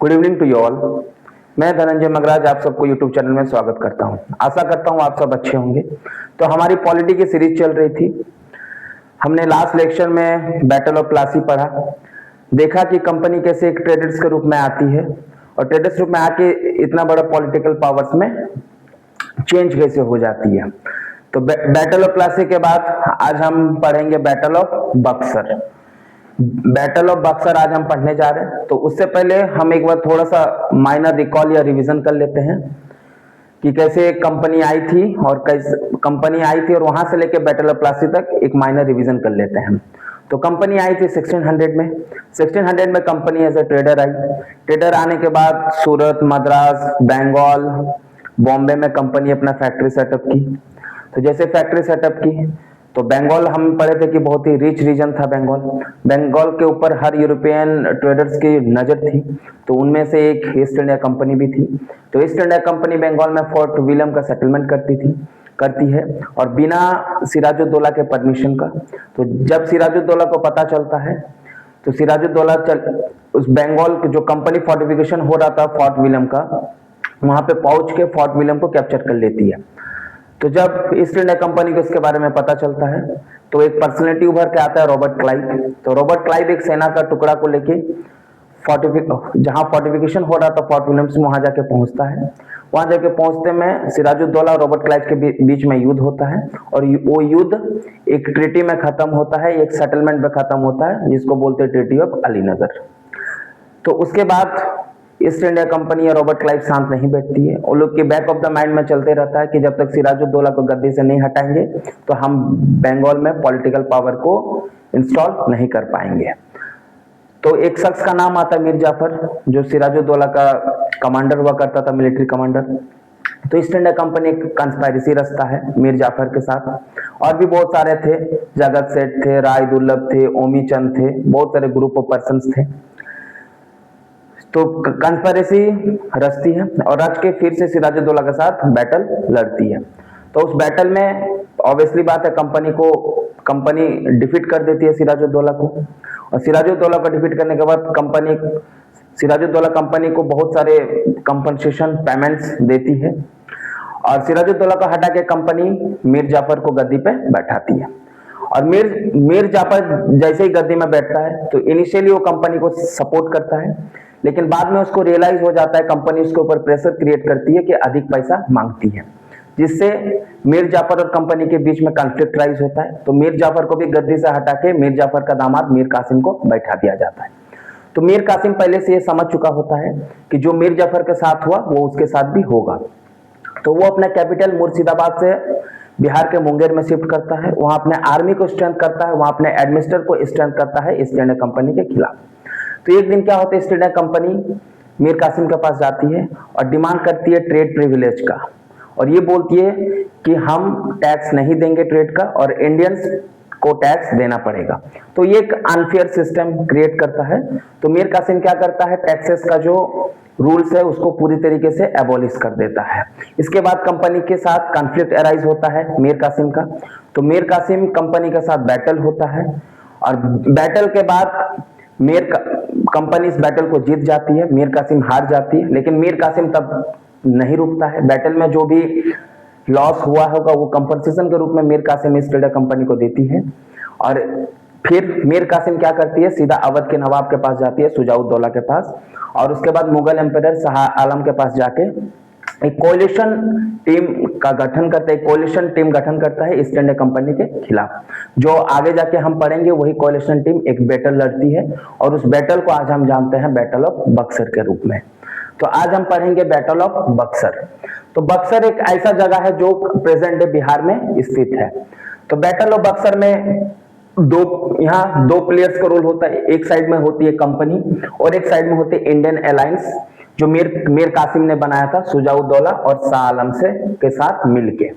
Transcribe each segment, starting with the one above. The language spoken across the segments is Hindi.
Good evening to you all. मैं धनंजय मगराज आप सबको यूट्यूब चैनल में स्वागत करता हूं। आशा करता हूं आप सब अच्छे होंगे। तो हमारी पॉलिटी की सीरीज चल रही थी। हमने लास्ट लेक्चर में बैटल ऑफ प्लासी पढ़ा, देखा कि कंपनी कैसे एक ट्रेडर्स के रूप में आती है और ट्रेडर्स रूप में आके इतना बड़ा पॉलिटिकल पावर्स में चेंज कैसे हो जाती है। तो बैटल ऑफ प्लासी के बाद आज हम पढ़ेंगे battle of Buxar. Battle of Buxar आज हम पढ़ने जा रहे हैं। तो उससे पहले हम एक बार थोड़ा सा माइनर रिकॉल या रिवीजन कर लेते हैं कि कैसे कंपनी आई थी और कैसे कंपनी आई थी और वहां से लेके बैटल ऑफ प्लासी तक एक माइनर रिवीजन कर लेते हैं। तो कंपनी आई थी 1600 में। 1600 में कंपनी एज ए ट्रेडर आई। ट्रेडर आने के बाद सूरत, मद्रास, बंगाल, बॉम्बे में कंपनी अपना फैक्ट्री सेटअप की। तो जैसे फैक्ट्री सेटअप की तो बंगाल हम पढ़े थे कि बहुत ही रिच रीजन था बंगाल। बंगाल के ऊपर हर यूरोपियन ट्रेडर्स की नजर थी। तो उनमें से एक ईस्ट इंडिया कंपनी भी थी। तो ईस्ट इंडिया कंपनी बंगाल में फोर्ट विलियम का सेटलमेंट करती है और बिना सिराजुद्दौला के परमिशन का। तो जब सिराजुद्दौला को पता चलता है तो सिराजुद्दौला उस बंगाल जो कंपनी फोर्टिफिकेशन हो रहा था फोर्ट विलियम का, वहां पे पहुंच के फोर्ट विलियम को कैप्चर कर लेती है। तो जब ईस्ट इंडिया कंपनी को इसके बारे में पता चलता है तो एक पर्सनैलिटी उभर के आता है, रॉबर्ट क्लाइव। तो रॉबर्ट क्लाइव एक सेना का टुकड़ा को लेके जहां फोर्टिफिकेशन हो रहा था फोर्ट विलियम्स में वहां जाके पहुंचता है। वहां जाके पहुंचते में सिराजुद्दौला और रॉबर्ट क्लाइव के बीच में युद्ध होता है और वो युद्ध एक ट्रीटी में खत्म होता है, एक सेटलमेंट में खत्म होता है जिसको बोलते हैं ट्रीटी ऑफ अलीनगर। तो उसके बाद ईस्ट इंडिया कंपनी या रॉबर्ट क्लाइव शांत नहीं बैठती है। वो लोग के बैक ऑफ द माइंड में चलते रहता है कि जब तक सिराजुद्दौला को गद्दी से नहीं हटाएंगे तो हम बंगाल में पॉलिटिकल पावर को इंस्टॉल नहीं कर पाएंगे। तो एक शख्स का नाम आता है मीर जाफर, जो सिराजुद्दौला का कमांडर हुआ करता था, मिलिट्री कमांडर। तो ईस्ट इंडिया कंपनी एक कंस्पायरेसी रचता है मीर जाफर के साथ। और भी बहुत सारे थे, जगत सेठ थे, राय दुर्लभ थे, ओमी चंद थे, बहुत सारे ग्रुप ऑफ पर्संस थे। तो कंस्पायरेसी रचती है और रच के फिर से सिराजुद्दौला के साथ बैटल लड़ती है। तो उस बैटल में ऑब्वियसली बात है कंपनी डिफीट कर देती है सिराजुद्दौला को। और सिराजुद्दौला को डिफीट करने के बाद सिराजुद्दौला कंपनी को बहुत सारे कंपनसेशन पेमेंट्स देती है और सिराजुद्दौला को हटा के कंपनी मीर जाफर को गद्दी पे बैठाती है। और मीर जाफर जैसे ही गद्दी में बैठता है तो इनिशियली वो कंपनी को सपोर्ट करता है, लेकिन बाद में उसको रियलाइज हो जाता है, कंपनी उसके ऊपर प्रेशर क्रिएट करती है कि अधिक पैसा मांगती है, जिससे मीर जाफर और कंपनी के बीच में कॉन्फ्लिक्ट राइज होता है। तो मीर जाफर को भी गद्दी से हटा के मीर जाफर का दामाद मीर कासिम को बैठा दिया जाता है। तो मीर कासिम पहले से ये समझ चुका होता है कि जो मीर जाफर के साथ हुआ वो उसके साथ भी होगा। तो वो अपना कैपिटल मुर्शिदाबाद से बिहार के मुंगेर में शिफ्ट करता है। वहां अपने आर्मी को स्ट्रेंथ करता है, वहां अपने एडमिनिस्ट्रेटर को स्ट्रेंथ करता है ईस्ट इंडिया कंपनी के खिलाफ। तो एक दिन क्या होता है, East India Company Mir Kasim के पास जाती है और डिमांड करती है ट्रेड प्रिविलेज का, और ये बोलती है कि हम टैक्स नहीं देंगे ट्रेड का और इंडियंस को टैक्स देना पड़ेगा। तो ये एक अनफेयर सिस्टम क्रिएट करता है। तो मीर कासिम क्या करता है, टैक्सेस का जो रूल्स है उसको पूरी तरीके से एबॉलिश कर देता है। इसके बाद कंपनी के साथ कॉन्फ्लिक्ट अराइज होता है मीर कासिम का। तो मीर कासिम कंपनी के साथ बैटल होता है और बैटल के बाद कंपनी इस बैटल को जीत जाती है, मीर कासिम हार जाती है। लेकिन मीर कासिम तब नहीं रुकता है, बैटल में जो भी लॉस हुआ होगा वो कंपनसेशन के रूप में Mir Kasim East India Company को देती है। और फिर मीर कासिम क्या करती है, सीधा अवध के नवाब के पास जाती है, शुजाउद्दौला के पास, और उसके बाद मुगल एम्पायर शाह आलम के पास जाके एक कोलिशन टीम गठन करता है ईस्ट इंडिया कंपनी के खिलाफ। जो आगे जाके हम पढ़ेंगे वही कोलिशन टीम एक बैटल लड़ती है और उस बैटल को आज हम जानते हैं बैटल ऑफ बक्सर के रूप में। तो आज हम पढ़ेंगे बैटल ऑफ बक्सर। तो बक्सर एक ऐसा जगह है जो प्रेजेंट डे बिहार में स्थित है। तो बैटल ऑफ बक्सर में यहाँ दो प्लेयर्स का रोल होता है। एक साइड में होती है कंपनी और एक साइड में होती है इंडियन अलायंस, जो मीर कासिम ने बनाया था शुजाउद्दौला और शाह आलम के साथ मिलके।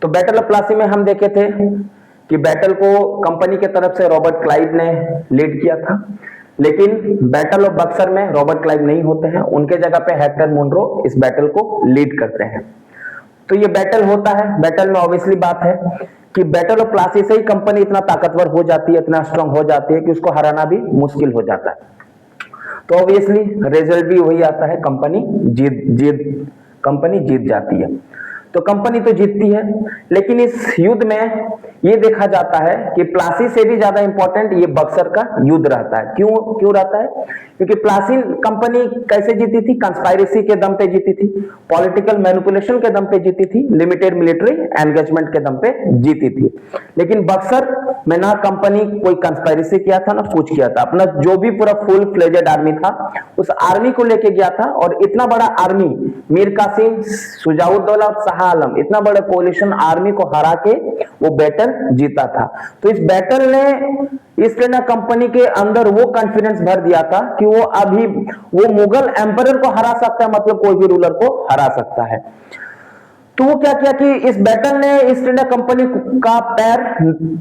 तो बैटल ऑफ प्लासी में हम देखे थे कि बैटल को कंपनी के तरफ से रॉबर्ट क्लाइव ने लीड किया था, लेकिन बैटल ऑफ बक्सर में रॉबर्ट क्लाइव नहीं होते हैं, उनके जगह पे हेक्टर मुनरो इस बैटल को लीड करते हैं। तो ये बैटल होता है। बैटल में ऑब्वियसली बात है कि बैटल ऑफ प्लासी से ही कंपनी इतना ताकतवर हो जाती है, इतना स्ट्रांग हो जाती है कि उसको हराना भी मुश्किल हो जाता है। तो ऑब्वियसली रिजल्ट भी वही आता है, कंपनी जीत जाती है। तो कंपनी तो जीतती है, लेकिन इस युद्ध में ये देखा जाता है कि प्लासी से भी ज्यादा इंपॉर्टेंट ये बक्सर का युद्ध रहता है। क्यों रहता है? क्योंकि प्लासी कंपनी कैसे जीती थी? कंस्पायरेसी के दम पे जीती थी, पॉलिटिकल मैनिपुलेशन के दम पे जीती थी, लिमिटेड मिलिट्री एंगेजमेंट के दम पे जीती थी। लेकिन बक्सर में ना कंपनी कोई कंस्पायरेसी किया था ना कुछ किया था, अपना जो भी पूरा फुल फ्लेजेड आर्मी था उस आर्मी को लेके गया था, और इतना बड़ा आर्मी मीर कासिम, शुजाउद्दौला और शाह आलम, इतना बड़ा कोलिशन आर्मी को हरा के वो बैटल जीता था। तो इस बैटल ने ईस्ट इंडिया कंपनी के अंदर वो कॉन्फिडेंस भर दिया था कि वो मुगल एम्परर को हरा सकता है, मतलब कोई भी रूलर को हरा सकता है। तो वो क्या किया कि इस बैटल ने ईस्ट इंडिया कंपनी का पैर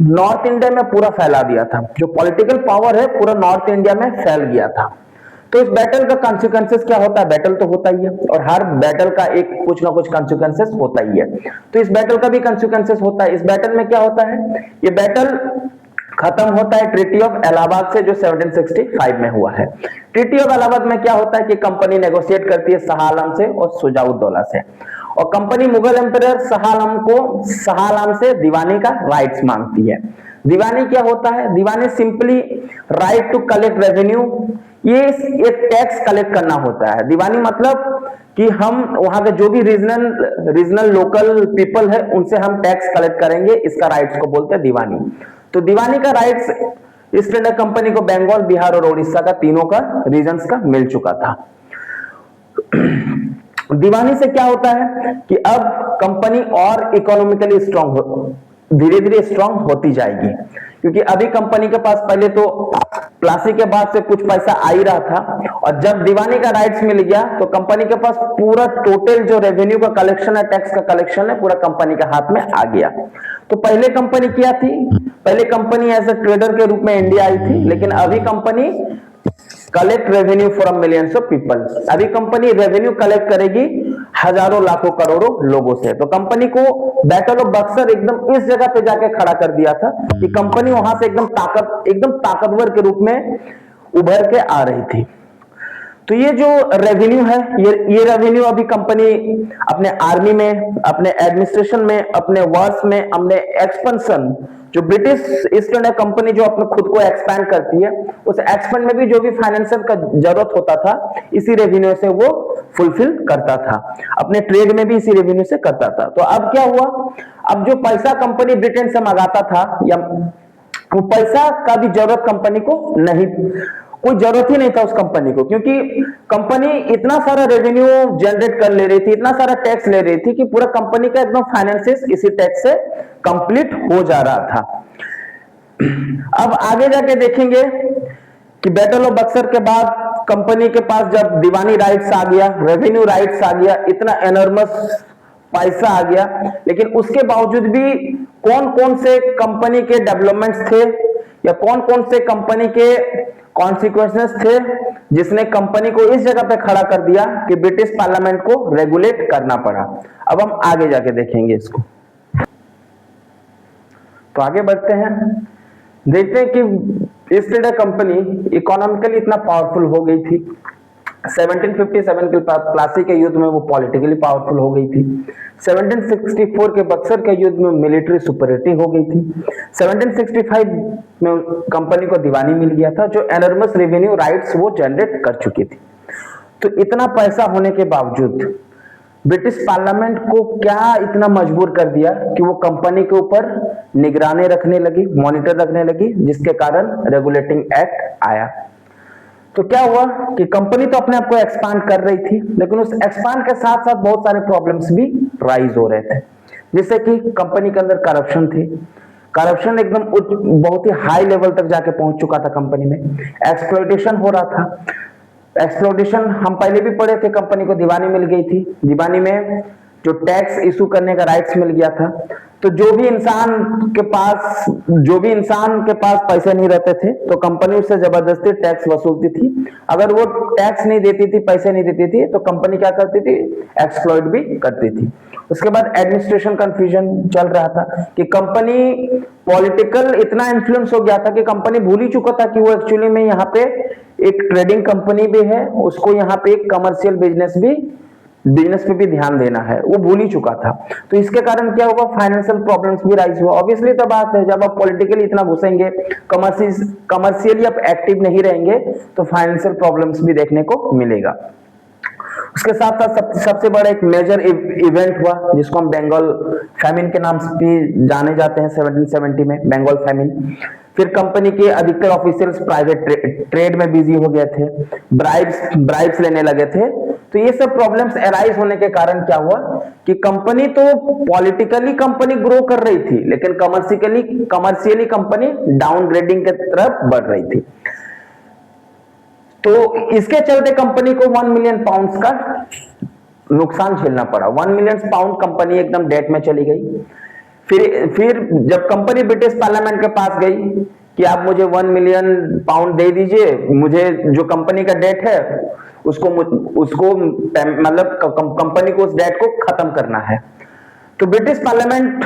नॉर्थ इंडिया में पूरा फैला दिया था। जो पॉलिटिकल पावर है पूरा नॉर्थ इंडिया में फैल गया था। तो इस बैटल का कॉन्सिक्वेंसेस क्या होता है? बैटल तो होता ही है, और हर बैटल का एक कुछ ना कुछ कॉन्सिक्वेंसेस होता ही है। तो इस बैटल का भी कॉन्सिक्वेंसेस होता है। इस बैटल में क्या होता है? ये बैटल खत्म होता है ट्रीटी ऑफ इलाहाबाद से, जो 1765 में हुआ है। ट्रीटी ऑफ इलाहाबाद में क्या होता है कि कंपनी नेगोशिएट करती है शाह आलम से और शुजाउद्दौला से, और कंपनी मुगल एम्परर शाह आलम से दीवानी का राइट्स मांगती है। दीवानी क्या होता है? Diwani simply right to collect revenue, ये एक टैक्स कलेक्ट करना होता है। दीवानी मतलब कि हम वहां के जो भी रीजनल लोकल पीपल है उनसे हम टैक्स कलेक्ट करेंगे, इसका राइट्स को बोलते हैं दीवानी। तो दीवानी का राइट्स ईस्ट इंडिया कंपनी को बंगाल, बिहार और उड़ीसा का तीनों का रीजन्स का मिल चुका था। दीवानी से क्या होता है कि अब कंपनी और इकोनॉमिकली स्ट्रांग धीरे धीरे स्ट्रांग होती जाएगी, क्योंकि अभी कंपनी के पास पहले तो प्लासी के बाद से कुछ पैसा आ ही रहा था, और जब दीवानी का राइट्स मिल गया तो कंपनी के पास पूरा टोटल जो रेवेन्यू का कलेक्शन है, टैक्स का कलेक्शन है, पूरा कंपनी के हाथ में आ गया। तो पहले कंपनी क्या थी? पहले कंपनी एज ए ट्रेडर के रूप में इंडिया आई थी, लेकिन अभी company collect revenue from millions of people. अभी कंपनी रेवेन्यू कलेक्ट करेगी हजारों लाखों करोड़ों लोगों से। तो कंपनी को बैटल ऑफ बक्सर एकदम इस जगह पे जाके खड़ा कर दिया था कि कंपनी वहां से एकदम ताकतवर के रूप में उभर के आ रही थी। तो ये जो रेवेन्यू है, ये रेवेन्यू अभी कंपनी अपने आर्मी में, अपने एडमिनिस्ट्रेशन में, अपने वर्क्स में, अपने एक्सपेंशन, जो ब्रिटिश ईस्ट इंडिया कंपनी जो अपने खुद को एक्सपैंड करती है, उस एक्सपेंड में भी जो भी फाइनेंशियल का जरूरत होता था इसी रेवेन्यू से वो फुलफिल करता था, अपने ट्रेड में भी इसी रेवेन्यू से करता था। तो अब क्या हुआ? अब जो पैसा कंपनी ब्रिटेन से मंगाता था, या वो पैसा का भी जरूरत कंपनी को नहीं, कोई जरूरत ही नहीं था उस कंपनी को, क्योंकि कंपनी इतना सारा रेवेन्यू जनरेट कर ले रही थी, इतना सारा टैक्स ले रही थी कि पूरा कंपनी का एकदम फाइनेंसिस इसी टैक्स से कंप्लीट हो जा रहा था। अब आगे जाके देखेंगे कि बैटल ऑफ बक्सर के बाद कंपनी के पास जब दीवानी राइट्स आ गया, रेवेन्यू राइट्स आ गया, इतना एनॉर्मस पैसा आ गया, लेकिन उसके बावजूद भी कौन कौन से कंपनी के डेवलपमेंट्स थे या कौन कौन से कंपनी के कॉन्सिक्वेंसेस थे जिसने कंपनी को इस जगह पे खड़ा कर दिया कि ब्रिटिश पार्लियामेंट को रेगुलेट करना पड़ा। अब हम आगे जाके देखेंगे इसको। तो आगे बढ़ते हैं, देखते हैं कि ईस्ट इंडिया कंपनी इकोनॉमिकली इतना पावरफुल हो गई थी। 1757 के प्लासी के युद्ध में वो पॉलिटिकली पावरफुल हो गई थी। 1764 के बक्सर के युद्ध में मिलिट्री सुपरियरिटी हो गई थी। 1765 में कंपनी को दीवानी मिल गया था, जो एनॉर्मस रेवेन्यू राइट्स वो जनरेट कर चुकी थी। तो इतना पैसा होने के बावजूद ब्रिटिश पार्लियामेंट को क्या इतना मजबूर कर दिया कि वो कंपनी के ऊपर निगरानी रखने लगी, मॉनिटर रखने लगी, जिसके कारण रेगुलेटिंग एक्ट आया। तो क्या हुआ कि कंपनी तो अपने आप को एक्सपांड कर रही थी, लेकिन उस एक्सपांड के साथ साथ बहुत सारे प्रॉब्लम्स भी राइज हो रहे थे, जैसे कि कंपनी के अंदर करप्शन थी। करप्शन एकदम बहुत ही हाई लेवल तक जाके पहुंच चुका था कंपनी में। एक्सप्लॉयटेशन हो रहा था। एक्सप्लॉयटेशन हम पहले भी पढ़े थे, कंपनी को दीवानी मिल गई थी, दीवानी में जो टैक्स इशू करने का राइट्स मिल गया था। तो जो भी इंसान के पास पैसे नहीं रहते थे तो कंपनी उससे जबरदस्ती टैक्स वसूलती थी। अगर वो टैक्स नहीं देती थी, पैसे नहीं देती थी, तो कंपनी क्या करती थी? एक्सप्लॉइट भी करती थी। उसके बाद एडमिनिस्ट्रेशन कंफ्यूजन चल रहा था कि कंपनी पॉलिटिकल इतना इन्फ्लुएंस हो गया था कि कंपनी भूल ही चुका था कि वो एक्चुअली में यहाँ पे एक ट्रेडिंग कंपनी भी है, उसको यहाँ पे एक कमर्शियल बिजनेस पे भी ध्यान देना है, वो भूल ही चुका था। तो इसके कारण क्या होगा, फाइनेंशियल प्रॉब्लम्स भी राइज हुआ। ऑब्वियसली तो बात है, जब आप पॉलिटिकली इतना घुसेंगे, कमर्शियली आप एक्टिव नहीं रहेंगे, तो फाइनेंशियल प्रॉब्लम्स भी देखने को मिलेगा। उसके साथ साथ सबसे बड़ा एक मेजर इवेंट हुआ जिसको हम बंगाल फैमिन के नाम से भी जाने जाते हैं, 1770 में बंगाल फैमिन। फिर कंपनी के अधिकतर ऑफिशियल्स प्राइवेट ट्रेड में बिजी हो गए थे, ब्राइब्स लेने लगे थे। तो ये सब प्रॉब्लम्स अराइज होने के कारण क्या हुआ कि कंपनी तो पॉलिटिकली कंपनी ग्रो कर रही थी, लेकिन कमर्शियली कंपनी डाउनग्रेडिंग की तरफ बढ़ रही थी। तो इसके चलते कंपनी को 1 मिलियन पाउंड्स का नुकसान झेलना पड़ा। 1 मिलियन पाउंड कंपनी एकदम डेट में चली गई। फिर जब कंपनी ब्रिटिश पार्लियामेंट के पास गई कि आप मुझे 1 मिलियन पाउंड दे दीजिए, मुझे जो कंपनी का डेट है उसको मतलब कंपनी को उस डेट को खत्म करना है। तो ब्रिटिश पार्लियामेंट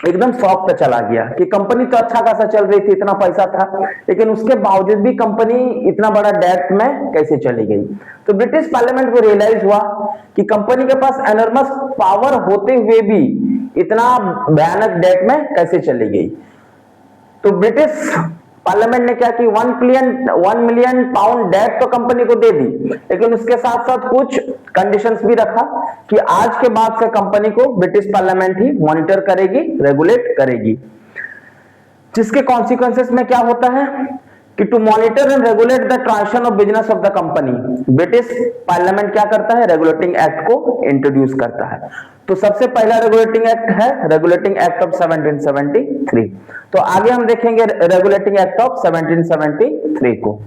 एकदम शॉक पे चला गया कि कंपनी तो अच्छा खासा चल रही थी, इतना पैसा था, लेकिन उसके बावजूद भी कंपनी इतना बड़ा डेट में कैसे चली गई। तो ब्रिटिश पार्लियामेंट को रियलाइज हुआ कि कंपनी के पास एनॉर्मस पावर होते हुए भी इतना भयानक डेट में कैसे चली गई। तो ब्रिटिश पार्लियामेंट ने क्या कि 1 मिलियन पाउंड डेट तो कंपनी को दे दी, लेकिन उसके साथ साथ कुछ कंडीशंस भी रखा कि आज के बाद से कंपनी को ब्रिटिश पार्लियामेंट ही मॉनिटर करेगी, रेगुलेट करेगी। जिसके कॉन्सिक्वेंसेस में क्या होता है कि to monitor and regulate the transition of business of the company, British Parliament क्या करता है, रेगुलेटिंग एक्ट को इंट्रोड्यूस करता है। तो सबसे पहला रेगुलेटिंग एक्ट है रेगुलेटिंग एक्ट ऑफ 1773। तो आगे हम देखेंगे रेगुलेटिंग एक्ट ऑफ 1773 को।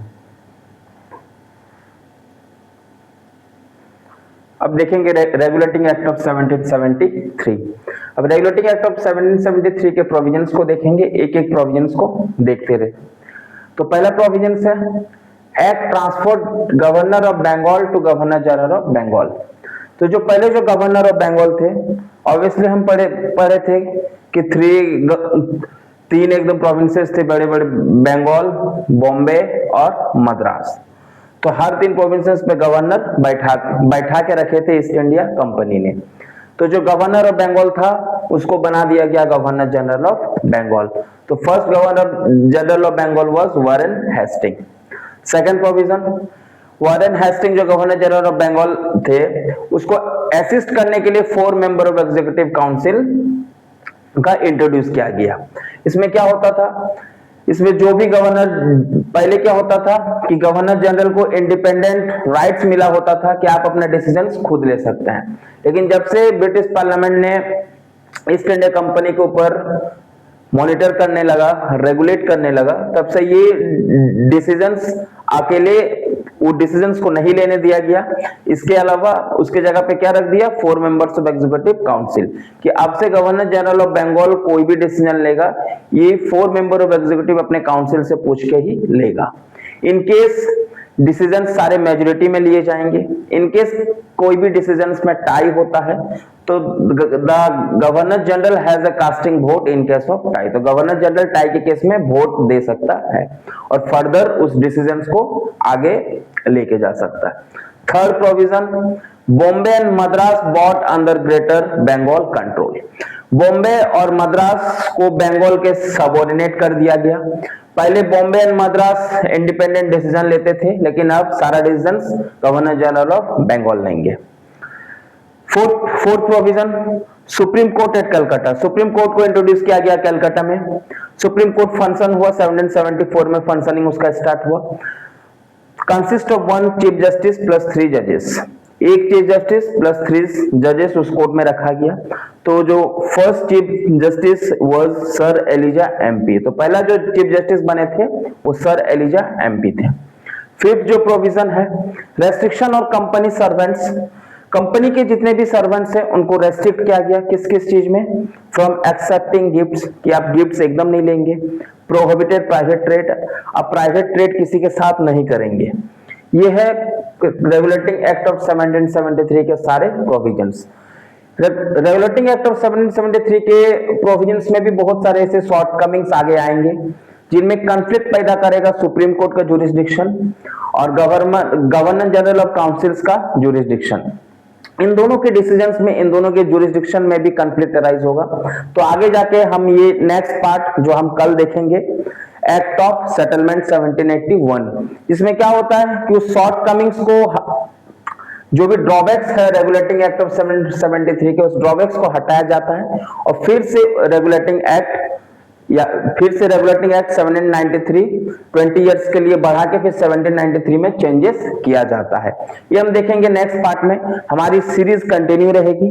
अब देखेंगे रेगुलेटिंग एक्ट ऑफ 1773। अब रेगुलेटिंग एक्ट ऑफ 1773 के प्रोविजंस को देखेंगे, एक एक प्रोविजंस को देखते रहे। तो पहला प्रोविजन है act transferred governor of Bengal to governor general of Bengal. तो जो पहले जो गवर्नर ऑफ बंगाल थे, ऑब्वियसली हम पढ़े थे कि तीन एकदम प्रोविंसेस थे बड़े बड़े, बंगाल, बॉम्बे और मद्रास। तो हर 3 प्रोविंसेस पे गवर्नर बैठा के रखे थे ईस्ट इंडिया कंपनी ने। तो जो गवर्नर ऑफ बंगाल था उसको बना दिया गया गवर्नर जनरल ऑफ बंगाल। तो first governor general of Bengal was Warren Hasting. Second provision, Warren Hasting जो गवर्नर जनरल ऑफ बंगाल थे, उसको असिस्ट करने के लिए 4 मेंबर ऑफ एग्जीक्यूटिव काउंसिल का इंट्रोड्यूस किया गया। इसमें क्या होता था, इसमें जो भी गवर्नर, पहले क्या होता था कि गवर्नर जनरल को इंडिपेंडेंट राइट्स मिला होता था कि आप अपने डिसीजंस खुद ले सकते हैं, लेकिन जब से ब्रिटिश पार्लियामेंट ने ईस्ट इंडिया कंपनी के ऊपर मॉनिटर करने लगा, रेगुलेट करने लगा, तब से ये डिसीजंस अकेले वो डिसीजंस को नहीं लेने दिया गया। इसके अलावा उसके जगह पे क्या रख दिया, 4 मेंबर्स ऑफ एग्जीक्यूटिव काउंसिल, कि अब से गवर्नर जनरल ऑफ बंगाल कोई भी डिसीजन लेगा, ये 4 मेंबर ऑफ एग्जीक्यूटिव अपने काउंसिल से पूछ के ही लेगा। इन केस डिसीजन सारे मेजोरिटी में लिए जाएंगे। इन केस कोई भी डिसीजन में टाई होता है तो the governor general has a casting vote in case of tie. तो गवर्नर जनरल टाई के केस में वोट दे सकता है और फर्दर उस डिसीजन को आगे लेके जा सकता है। Third provision, Bombay and Madras bought under greater Bengal control. Bombay और मद्रास को बंगाल के सबऑर्डिनेट कर दिया गया। पहले Bombay and Madras independent decision लेते थे, लेकिन अब सारा decision governor general of Bengal लेंगे। Fourth provision, supreme court at Calcutta. Supreme court को इंट्रोड्यूस किया गया कलकत्ता में। सुप्रीम कोर्ट फंक्शन हुआ 1774 में, फंक्शनिंग उसका स्टार्ट हुआ। Consist of 1 chief justice plus 3 जजेस। एक चीफ जस्टिस प्लस 3 जजेस उस कोर्ट में रखा गया। तो जो first chief justice was sir Elijah Impey. तो पहला जो चीफ जस्टिस बने थे वो सर एलिजा एमपी थे। फिफ्थ जो प्रोविजन है, रेस्ट्रिक्शन और कंपनी सर्वेंट्स। कंपनी के जितने भी सर्वेंट्स हैं उनको रेस्ट्रिक्ट किया गया, किस किस चीज में, फ्रॉम एक्सेप्टिंग गिफ्ट्स, कि आप गिफ्ट्स एकदम नहीं लेंगे। प्रोहिबिटेड प्राइवेट ट्रेड, आप प्राइवेट ट्रेड किसी के साथ नहीं करेंगे। ये है रेगुलेटिंग एक्ट ऑफ 1773 के सारे प्रोविजंस। रेगुलेटिंग एक्ट ऑफ 1773 के प्रोविजंस में भी बहुत सारे ऐसे शॉर्टकमिंग्स आगे आएंगे, जिनमें कॉन्फ्लिक्ट पैदा करेगा सुप्रीम कोर्ट का ज्यूरिसडिक्शन और गवर्नर जनरल ऑफ काउंसिल्स का ज्यूरिसडिक्शन। इन दोनों के डिसीजंस में, इन दोनों के ज्यूरिसडिक्शन में भी कॉन्फ्लिक्ट अराइज होगा। तो आगे जाके हम ये नेक्स्ट पार्ट जो हम कल देखेंगे, एक्ट ऑफ सेटलमेंट 1781, इसमें क्या होता है कि उस शॉर्ट कमिंग्स को, जो भी ड्रॉबैक्स है रेगुलेटिंग एक्ट ऑफ 1773 के, उस ड्रॉबैक्स को हटाया जाता है और फिर से रेगुलेटिंग एक्ट 1793 20 इयर्स के लिए बढ़ा के फिर 1793 में चेंजेस किया जाता है। ये हम देखेंगे नेक्स्ट पार्ट में। हमारी सीरीज कंटिन्यू रहेगी,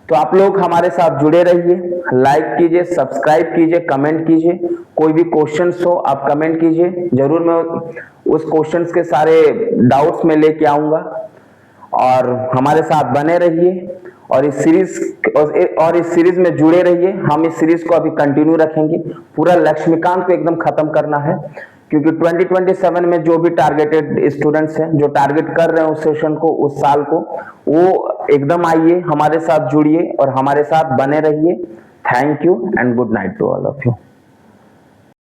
तो आप लोग हमारे साथ जुड़े रहिए, लाइक कीजिए, सब्सक्राइब कीजिए, कमेंट कीजिए। कोई भी क्वेश्चंस हो आप कमेंट कीजिए, जरूर मैं उस क्वेश्चंस के सारे डाउट्स में लेके आऊंगा। और हमारे साथ बने रहिए और इस सीरीज में जुड़े रहिए। हम इस सीरीज को अभी कंटिन्यू रखेंगे, पूरा लक्ष्मीकांत को एकदम खत्म करना है, क्योंकि 2027 में जो भी टारगेटेड स्टूडेंट्स हैं, जो टारगेट कर रहे हैं उस सेशन को, उस साल को, वो एकदम आइए, हमारे साथ जुड़िए और हमारे साथ बने रहिए। Thank you and good night to all of you.